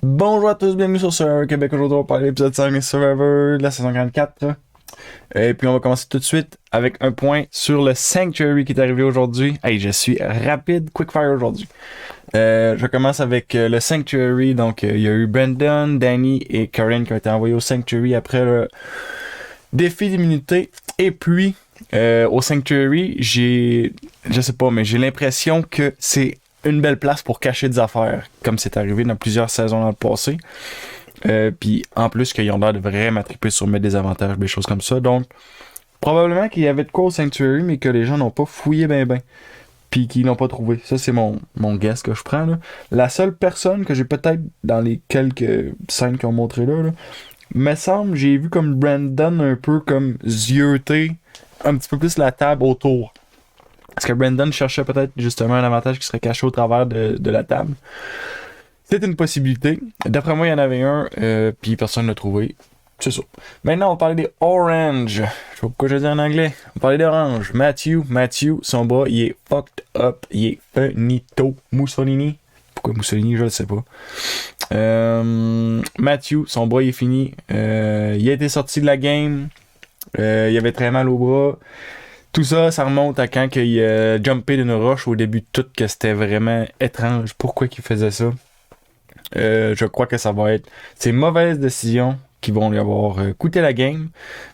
Bonjour à tous, bienvenue sur Survivor Québec. Aujourd'hui, on va parler de l'épisode 5 de Survivor de la saison 44. Et puis, on va commencer tout de suite avec un point sur le Sanctuary qui est arrivé aujourd'hui. Hey, je suis rapide, quickfire aujourd'hui. Je commence avec le Sanctuary. Donc, il y a eu Brandon, Danny et Karen qui ont été envoyés au Sanctuary après le défi d'immunité. Et puis, au Sanctuary, je sais pas, mais j'ai l'impression que c'est une belle place pour cacher des affaires, comme c'est arrivé dans plusieurs saisons dans le passé. Puis en plus qu'ils ont l'air de vraiment triper sur mettre des avantages, des choses comme ça. Donc, probablement qu'il y avait de quoi au Sanctuary, mais que les gens n'ont pas fouillé ben. Puis qu'ils l'ont pas trouvé. Ça, c'est mon guess que je prends. Là. La seule personne que j'ai peut-être dans les quelques scènes qu'ils ont montré là, me semble, j'ai vu comme Brandon un peu comme zioter un petit peu plus la table autour. Parce que Brandon cherchait peut-être justement un avantage qui serait caché au travers de la table. C'est une possibilité. D'après moi, il y en avait un, puis personne ne l'a trouvé. C'est ça. Maintenant, on va parler des Orange. Je sais pas pourquoi je dis en anglais. On va parler d'Orange. Matthew, son bras, il est fucked up. Il est finito. Mussolini. Pourquoi Mussolini, je ne sais pas. Matthew, son bras, il est fini. Il a été sorti de la game. Il avait très mal au bras. Tout ça, ça remonte à quand il a jumpé d'une roche au début de tout, que c'était vraiment étrange. Pourquoi il faisait ça? Je crois que ça va être ces mauvaises décisions qui vont lui avoir coûté la game.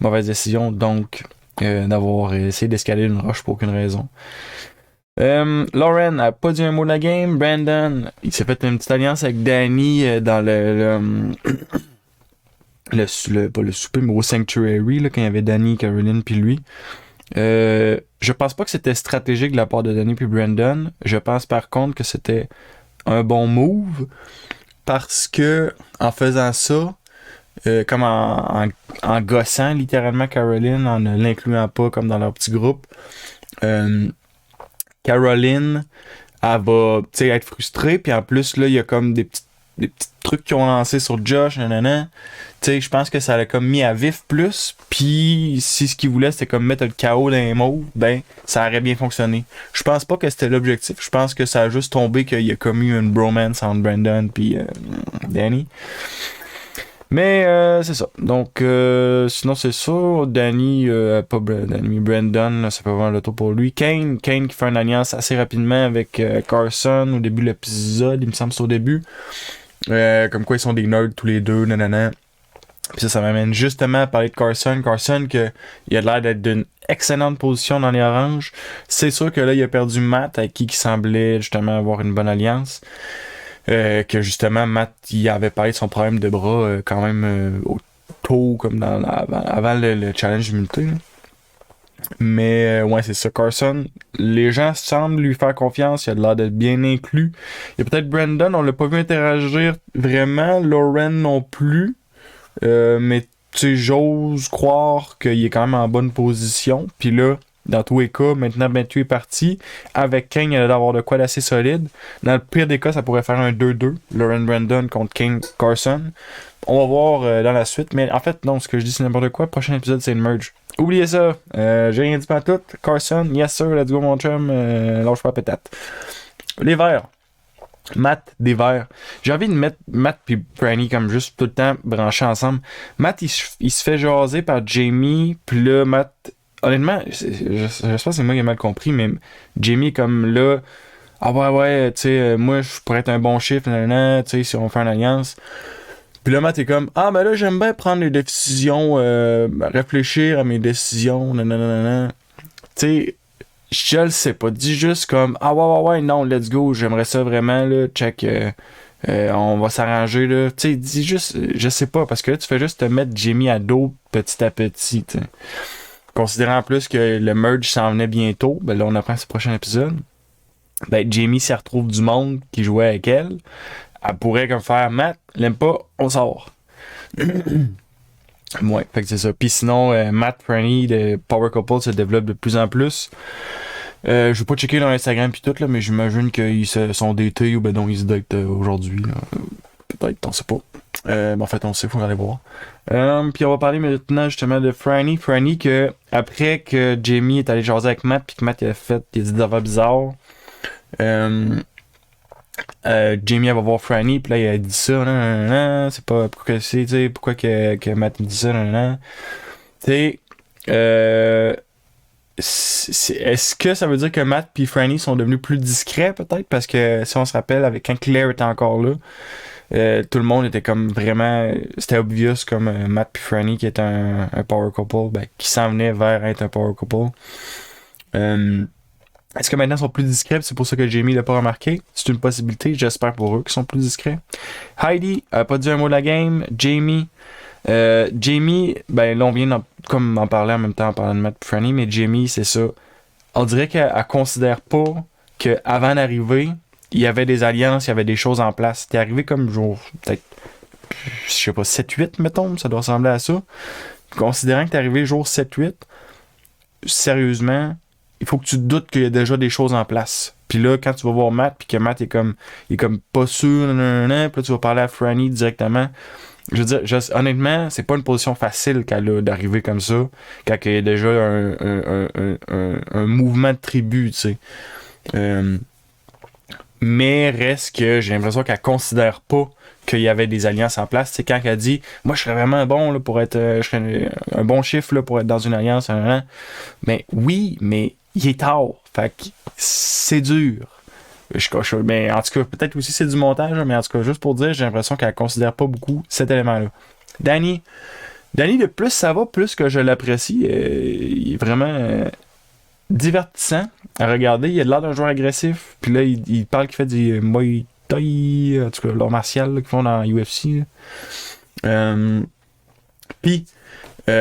Mauvaise décision, donc, d'avoir essayé d'escalader une roche pour aucune raison. Lauren n'a pas dit un mot de la game. Brandon, il s'est fait une petite alliance avec Danny dans pas le souper, mais au Sanctuary, là, quand il y avait Danny, Caroline, puis lui. Je pense pas que c'était stratégique de la part de Danny puis Brandon. Je pense par contre que c'était un bon move parce que en faisant ça, comme en gossant littéralement Caroline, en ne l'incluant pas comme dans leur petit groupe, Caroline, elle va être frustrée, puis en plus là il y a comme des petits trucs qu'ils ont lancés sur Josh, nanana. Je pense que ça l'a comme mis à vif plus, puis si ce qu'il voulait c'était comme mettre le chaos dans les mots, ben ça aurait bien fonctionné. Je pense pas que c'était l'objectif, je pense que ça a juste tombé qu'il y a comme eu une bromance entre Brandon puis Danny. Mais c'est ça. Donc sinon c'est ça. Danny, pas Danny, Brandon, là, ça peut avoir le tour pour lui. Kane qui fait une alliance assez rapidement avec Carson au début de l'épisode, il me semble c'est au début. Comme quoi ils sont des nerds tous les deux, nanana. Puis ça m'amène justement à parler de Carson. Carson, il a l'air d'être d'une excellente position dans les oranges. C'est sûr que là, il a perdu Matt, avec qui il semblait justement avoir une bonne alliance. Que justement, Matt, il avait parlé de son problème de bras quand même au tôt, comme avant le challenge d'immunité. Mais ouais, c'est ça. Carson, les gens semblent lui faire confiance. Il a l'air d'être bien inclus. Il y a peut-être Brandon, on l'a pas vu interagir vraiment. Lauren non plus. Mais tu sais, j'ose croire qu'il est quand même en bonne position. Puis là, dans tous les cas, maintenant Matthew est parti. Avec Kane, il a d'avoir de quoi d'assez solide. Dans le pire des cas, ça pourrait faire un 2-2. Lauren Brandon contre Kane Carson. On va voir dans la suite. Mais en fait, non, ce que je dis, c'est n'importe quoi. Prochain épisode, c'est une merge. Oubliez ça. J'ai rien dit pas tout. Carson, yes sir, let's go mon chum. Lâche pas pétate. Les verts. Matt des verts. J'ai envie de mettre Matt puis Franny comme juste tout le temps branchés ensemble. Matt, il se fait jaser par Jamie. Puis là, Matt... Honnêtement, je pense que c'est moi qui ai mal compris, mais Jamie est comme là... Ah ouais, tu sais, moi, je pourrais être un bon chiffre, tu sais, si on fait une alliance. Puis là, Matt est comme, ah, ben là, j'aime bien prendre des décisions, réfléchir à mes décisions, nanana. Tu sais, je le sais pas. Dis juste comme, ah ouais, non, let's go, j'aimerais ça vraiment, là, check, on va s'arranger, là. Tu sais, dis juste, je sais pas, parce que là, tu fais juste te mettre Jamie à dos petit à petit, tu sais. Considérant en plus que le merge s'en venait bientôt, ben là, on apprend ce prochain épisode. Ben, Jamie, s'y retrouve du monde qui jouait avec elle. Elle pourrait comme faire Matt, l'aime pas, on sort. Ouais, fait que c'est ça. Puis sinon, Matt Franny de Power Couple se développe de plus en plus. Je vais pas checker leur Instagram pis tout là, mais j'imagine qu'ils sont datés ou ben donc ils se datent aujourd'hui. Peut-être, on sait pas. En fait, on sait, faut aller voir. Puis on va parler maintenant justement de Franny. Franny que après que Jamie est allé jaser avec Matt puis que Matt il a dit des affaires bizarres. Jamie elle va voir Franny, puis là, il a dit ça, nan, c'est pas, pourquoi que c'est, tu sais, pourquoi que Matt dit ça, nan. Tu sais, est-ce que ça veut dire que Matt puis Franny sont devenus plus discrets, peut-être? Parce que, si on se rappelle, quand Claire était encore là, tout le monde était comme vraiment... C'était obvious comme Matt puis Franny qui était un power couple, ben, qui s'en venait vers être un power couple. Est-ce que maintenant ils sont plus discrets? C'est pour ça que Jamie l'a pas remarqué. C'est une possibilité. J'espère pour eux qu'ils sont plus discrets. Heidi a pas dit un mot de la game. Jamie, ben là on vient comme en parler en même temps en parlant de Matt et Franny, mais Jamie, c'est ça. On dirait qu'elle considère pas qu'avant d'arriver, il y avait des alliances, il y avait des choses en place. C'était arrivé comme genre, peut-être, je sais pas, 7-8, mettons, ça doit ressembler à ça. Considérant que t'es arrivé jour 7-8, sérieusement, il faut que tu te doutes qu'il y a déjà des choses en place. Puis là, quand tu vas voir Matt, puis que Matt est comme pas sûr, puis là, tu vas parler à Franny directement. Je veux dire, honnêtement, c'est pas une position facile qu'elle a d'arriver comme ça, quand il y a déjà un mouvement de tribu, tu sais. Mais reste que j'ai l'impression qu'elle considère pas qu'il y avait des alliances en place. C'est quand elle dit moi je serais vraiment bon là, pour être je serais un bon chiffre là, pour être dans une alliance. Mais oui, mais il est tard. Fait que c'est dur. Mais en tout cas, peut-être aussi c'est du montage, mais en tout cas, juste pour dire, j'ai l'impression qu'elle considère pas beaucoup cet élément-là. Danny, de plus ça va, plus que je l'apprécie. Il est vraiment divertissant à regarder. Il a l'air d'un joueur agressif. Puis là, il parle qu'il fait du Muay Thai, en tout cas, l'art martial qu'ils font dans UFC. Puis, tu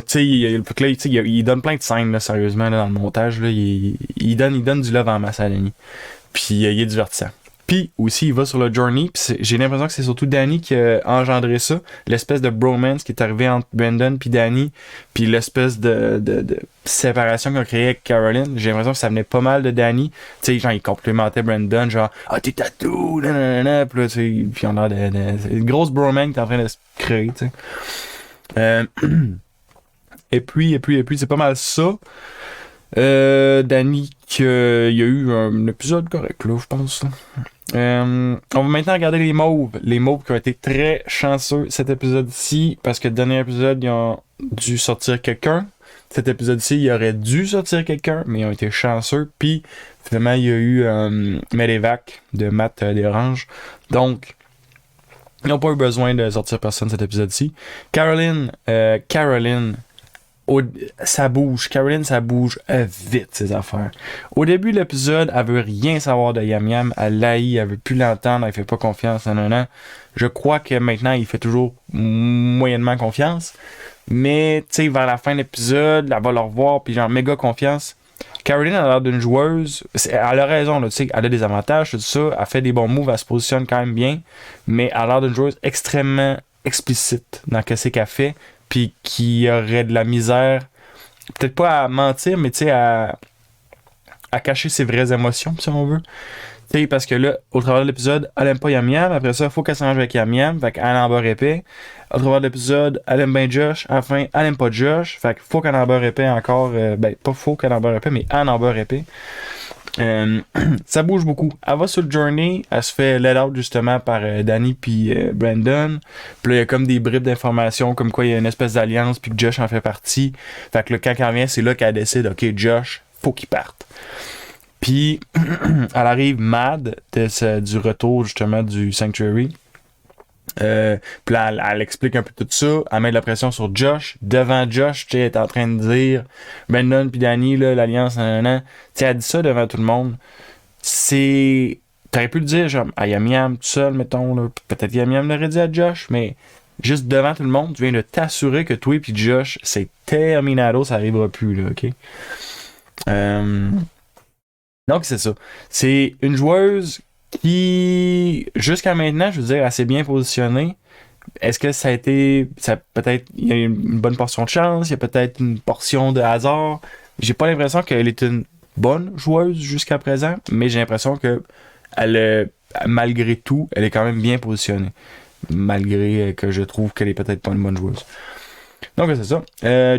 sais, il donne plein de scènes, là, sérieusement, là, dans le montage. Là, il donne du love en masse à Danny. Puis, il est divertissant. Puis aussi, il va sur le journey. Puis j'ai l'impression que c'est surtout Danny qui a engendré ça. L'espèce de bromance qui est arrivé entre Brandon puis Danny. Puis l'espèce de séparation qu'on a créée avec Caroline. J'ai l'impression que ça venait pas mal de Danny. Tu sais, genre, il complimentait Brandon, genre, ah, t'es tatou, nanana. Puis là, tu sais, puis on a une grosse bromance qui est en train de se créer, tu sais. Et puis, c'est pas mal ça. Danny, il y a eu un épisode correct, là, je pense. On va maintenant regarder les mauves. Les mauves qui ont été très chanceux cet épisode-ci, parce que le dernier épisode, ils ont dû sortir quelqu'un. Cet épisode-ci, il aurait dû sortir quelqu'un, mais ils ont été chanceux. Puis, finalement, il y a eu Medevac de Matt Desranges. Donc, ils n'ont pas eu besoin de sortir personne cet épisode-ci. Caroline, ça bouge. Caroline, ça bouge vite, ces affaires. Au début de l'épisode, elle veut rien savoir de Yam Yam. Elle l'haït, elle veut plus l'entendre, elle fait pas confiance. Non. Je crois que maintenant, il fait toujours moyennement confiance. Mais, tu sais, vers la fin de l'épisode, elle va le revoir, puis genre, méga confiance. Caroline a l'air d'une joueuse. Elle a raison, là, tu sais, elle a des avantages, tout ça. Elle fait des bons moves, elle se positionne quand même bien. Mais elle a l'air d'une joueuse extrêmement explicite dans ce qu'elle fait. Puis qui aurait de la misère, peut-être pas à mentir, mais tu sais, à cacher ses vraies émotions, si on veut. Tu sais, parce que là, au travers de l'épisode, elle aime pas Yam Yam, après ça, il faut qu'elle s'arrange avec Yam Yam, fait qu'elle en beurre épais. Au travers de l'épisode, elle aime bien Josh, à la fin, elle aime pas Josh, fait qu'il faut qu'elle en beurre épais encore, pas faut qu'elle en beurre épais, mais elle en beurre épais. Ça bouge beaucoup. Elle va sur le journey, elle se fait let out justement par Danny puis Brandon. Puis là, il y a comme des bribes d'informations comme quoi il y a une espèce d'alliance puis que Josh en fait partie. Fait que là, quand elle revient, c'est là qu'elle décide, ok, Josh, faut qu'il parte. Puis, elle arrive mad du retour justement du Sanctuary. Puis là, elle explique un peu tout ça. Elle met de la pression sur Josh. Devant Josh, tu sais, elle est en train de dire Brandon puis Danny, là, l'alliance, nan. Tu sais, elle dit ça devant tout le monde. T'aurais pu le dire, genre, à Yam Yam tout seul, mettons, là. Peut-être Yam Yam l'aurait dit à Josh, mais juste devant tout le monde, tu viens de t'assurer que toi et puis Josh, c'est terminado, ça arrivera plus, là, ok? Donc, c'est ça. C'est une joueuse qui, jusqu'à maintenant, je veux dire, assez bien positionnée. Est-ce que ça a été... peut-être, il y a une bonne portion de chance, il y a peut-être une portion de hasard. J'ai pas l'impression qu'elle est une bonne joueuse jusqu'à présent, mais j'ai l'impression que malgré tout, elle est quand même bien positionnée. Malgré que je trouve qu'elle est peut-être pas une bonne joueuse. Donc, c'est ça.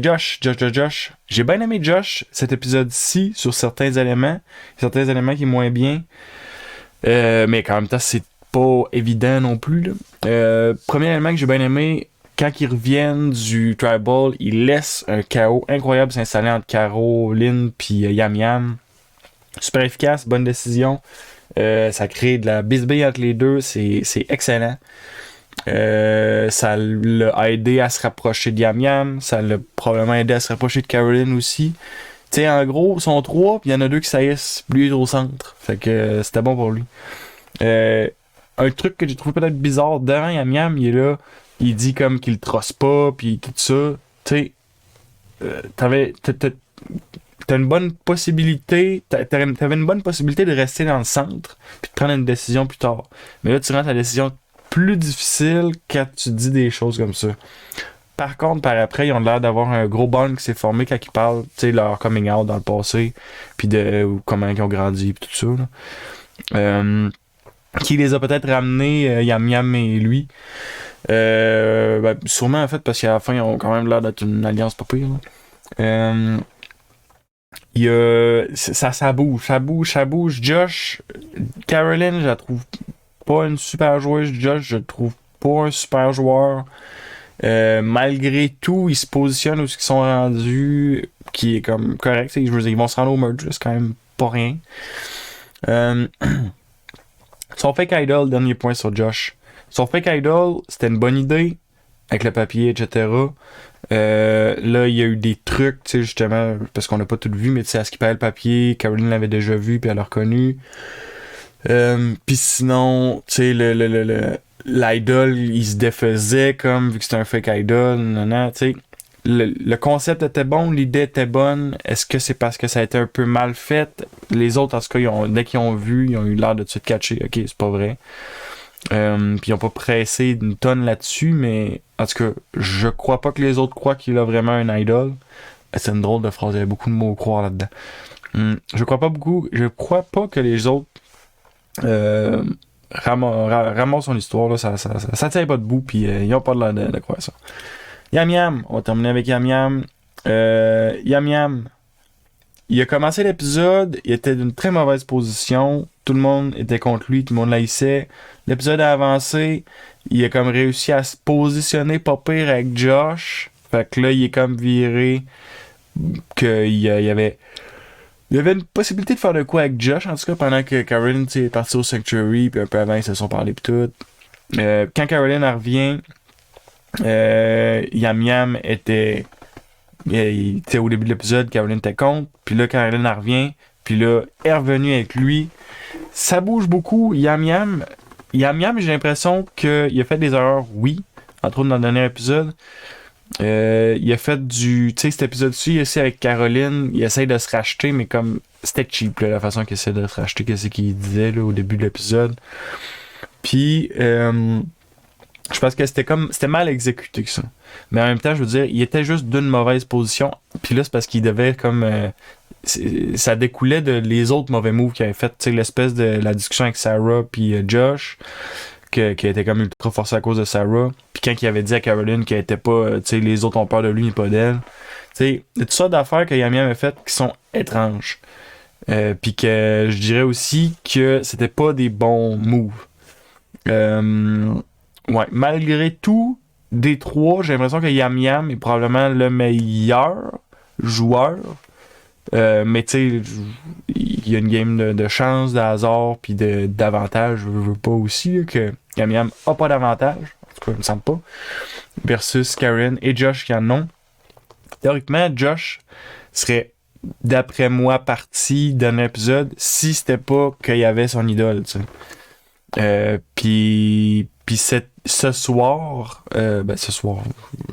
Josh. J'ai bien aimé Josh, cet épisode-ci, sur certains éléments. Certains éléments qui sont moins bien. Mais en même temps, c'est pas évident non plus, là. Premier élément que j'ai bien aimé, quand ils reviennent du Tribal, ils laissent un chaos incroyable s'installer entre Caroline puis Yam Yam. Super efficace, bonne décision. Ça crée de la bisbille entre les deux, c'est excellent. Ça l'a aidé à se rapprocher de Yam Yam, ça l'a probablement aidé à se rapprocher de Caroline aussi. Tu sais, en gros, ils sont trois, puis il y en a deux qui saillissent. Lui il est au centre. Fait que c'était bon pour lui. Euh, un truc que j'ai trouvé peut-être bizarre, devant Yam Yam, il est là, il dit comme qu'il le trosse pas, puis tout ça. Tu sais, t'as une bonne possibilité, t'avais une bonne possibilité de rester dans le centre, puis de prendre une décision plus tard. Mais là, tu rends ta décision plus difficile quand tu dis des choses comme ça. Par contre, par après, ils ont l'air d'avoir un gros bond qui s'est formé quand ils parlent, tu sais, leur coming out dans le passé, puis de comment ils ont grandi, puis tout ça, là. Qui les a peut-être ramenés, Yam Yam et lui. Sûrement, en fait, parce qu'à la fin, ils ont quand même l'air d'être une alliance pas pire, là. Ça bouge, ça bouge, ça bouge. Josh, Caroline, je la trouve pas une super joueuse. Josh, je le trouve pas un super joueur. Malgré tout, ils se positionnent où ils sont rendus, qui est comme correct. Je veux dire, ils vont se rendre au merge, c'est quand même pas rien. Son fake idol, dernier point sur Josh. Son fake idol, c'était une bonne idée, avec le papier, etc. Là, il y a eu des trucs, tu sais, justement, parce qu'on n'a pas tout vu, mais tu sais, à ce qui paraît le papier, Caroline l'avait déjà vu, puis elle l'a reconnu. Puis sinon, tu sais, l'idol, il se défaisait comme, vu que c'était un fake idol, tu sais. Le concept était bon, l'idée était bonne. Est-ce que c'est parce que ça a été un peu mal fait? Les autres, en tout cas, dès qu'ils ont vu, ils ont eu l'air de tout de suite catcher. Ok, c'est pas vrai. Puis ils ont pas pressé une tonne là-dessus, mais en tout cas, je crois pas que les autres croient qu'il a vraiment un idol. C'est une drôle de phrase, il y avait beaucoup de mots croire là-dedans. Je crois pas que les autres ramassent son histoire, là, ça tient pas debout, puis ils ont pas l'air de croire ça. Yam Yam, on va terminer avec Yam Yam. Yam Yam, il a commencé l'épisode, il était d'une très mauvaise position, tout le monde était contre lui, tout le monde l'haïssait. L'épisode a avancé, il a comme réussi à se positionner pas pire avec Josh. Fait que là, il est comme viré qu'il y avait une possibilité de faire de quoi avec Josh, en tout cas, pendant que Caroline est partie au Sanctuary, puis un peu avant, ils se sont parlé pis tout. Quand Caroline revient, Yam Yam était... au début de l'épisode, Caroline était contre, puis là, Caroline revient, puis là, elle est revenue avec lui. Ça bouge beaucoup. Yam Yam, j'ai l'impression qu'il a fait des erreurs, oui, entre autres dans le dernier épisode. Il a fait tu sais, cet épisode-ci, il essaie avec Caroline, il essaie de se racheter, mais comme, c'était cheap, là, la façon qu'il essaie de se racheter, qu'est-ce qu'il disait, là, au début de l'épisode. Puis, je pense que c'était mal exécuté que ça. Mais en même temps, je veux dire, il était juste d'une mauvaise position. Puis là, c'est parce qu'il devait comme... ça découlait de les autres mauvais moves qu'il avait fait. Tu sais, l'espèce de la discussion avec Sarah puis Josh, qui a été comme ultra forcé à cause de Sarah. Puis quand il avait dit à Caroline qu'elle était pas... tu sais, les autres ont peur de lui, mais pas d'elle. Tu sais, il y a toutes sortes d'affaires que Yam Yam a faites qui sont étranges. Puis que je dirais aussi que c'était pas des bons moves. Ouais, malgré tout, des trois, j'ai l'impression que Yam Yam est probablement le meilleur joueur. Mais tu sais, il y a une game de chance, de hasard, puis d'avantage. Je veux pas aussi là, que Yam Yam a pas d'avantage. En tout cas, il me semble pas. Versus Karen et Josh qui en ont. Théoriquement, Josh serait, d'après moi, parti d'un épisode si c'était pas qu'il y avait son idole, tu sais. Puis ce soir,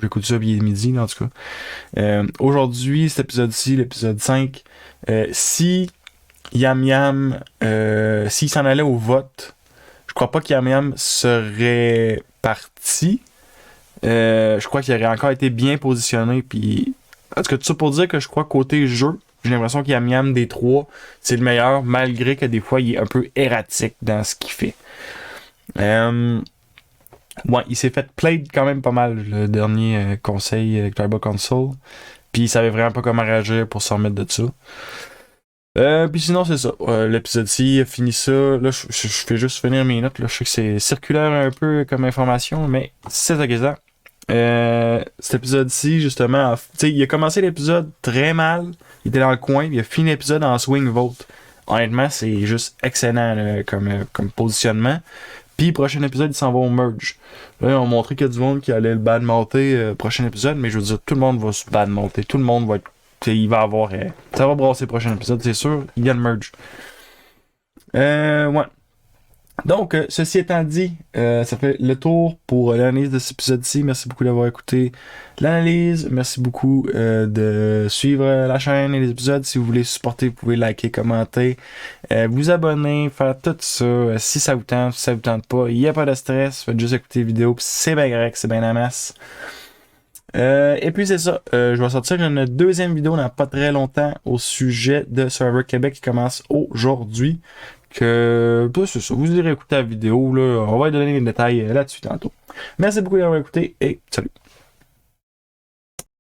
j'écoute ça bien midi, là, en tout cas. Aujourd'hui, cet épisode-ci, l'épisode 5, si Yam Yam, s'il s'en allait au vote, je crois pas que Yam Yam serait parti. Je crois qu'il aurait encore été bien positionné. Puis, en tout cas, tout ça pour dire que je crois côté jeu, j'ai l'impression qu'il Yam Yam des trois, c'est le meilleur, malgré que des fois, il est un peu erratique dans ce qu'il fait. Ouais, il s'est fait play quand même pas mal le dernier conseil avec Tribal Council. Puis il savait vraiment pas comment réagir pour s'en remettre de ça. Puis sinon, c'est ça. L'épisode-ci a fini ça. Là, je fais juste finir mes notes. Là. Je sais que c'est circulaire un peu comme information, mais c'est ça que ça. Cet épisode-ci, justement, tu sais, il a commencé l'épisode très mal. Il était dans le coin, puis il a fini l'épisode en swing vote. Honnêtement, c'est juste excellent là, comme positionnement. Puis, prochain épisode, il s'en va au merge. Là, ils ont montré qu'il y a du monde qui allait le badmonter prochain épisode, mais je veux dire, tout le monde va se badmonter. Tout le monde va être. Il va avoir. Ça va brasser le prochain épisode, c'est sûr. Il y a le merge. Ouais. Donc, ceci étant dit, ça fait le tour pour l'analyse de cet épisode-ci. Merci beaucoup d'avoir écouté l'analyse. Merci beaucoup de suivre la chaîne et les épisodes. Si vous voulez supporter, vous pouvez liker, commenter, vous abonner, faire tout ça. Si ça vous tente, si ça vous tente pas, il n'y a pas de stress. Faites juste écouter les vidéos, puis c'est bien correct, c'est bien la masse. Et puis c'est ça, je vais sortir une deuxième vidéo dans pas très longtemps au sujet de Server Québec qui commence aujourd'hui. C'est ça, vous irez écouter la vidéo, là, on va donner les détails là-dessus tantôt. Merci beaucoup d'avoir écouté et salut!